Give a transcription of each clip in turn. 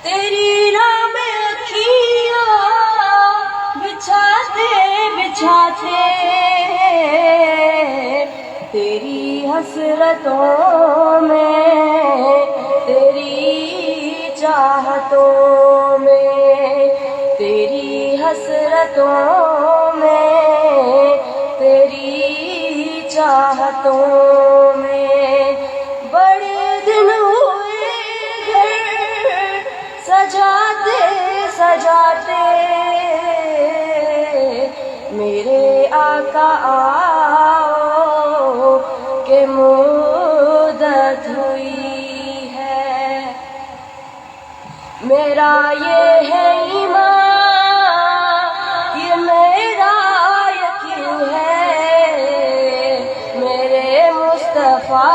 تیری راہ میں اکھیاں بچھاتے بچھاتے تیری حسرتوں میں تیری چاہتوں میں تیری حسرتوں میں تیری چاہتوں میں بڑے دن ہوئے گھر سجاتے سجاتے میرے آقا آؤ کہ مدت ہوئی ہے میرا یہ ہے ایمان یہ میرا یقین ہے میرے مصطفیٰ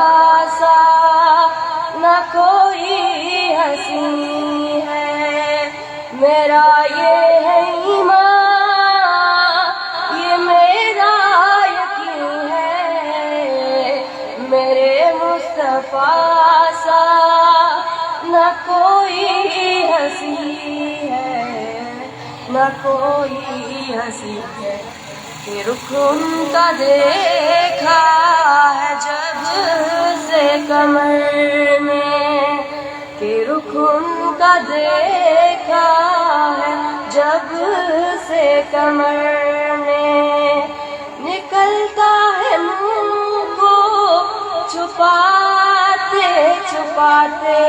سا نہ کوئی حسین ہے میرا یہ ہے ایمان یہ میرا یقین ہے میرے مصطفیٰ سا نہ کوئی ہنسی ہے نہ کوئی ہنسی ہے کہ رخ ان کا دیکھا ہے جب سے کمر میں کہ رخ ان کا دیکھا ہے جب سے کمر میں نکلتا ہے منہ کو چھپاتے چھپاتے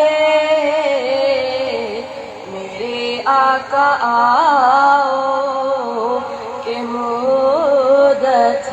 میرے آقا آؤ کہ مدت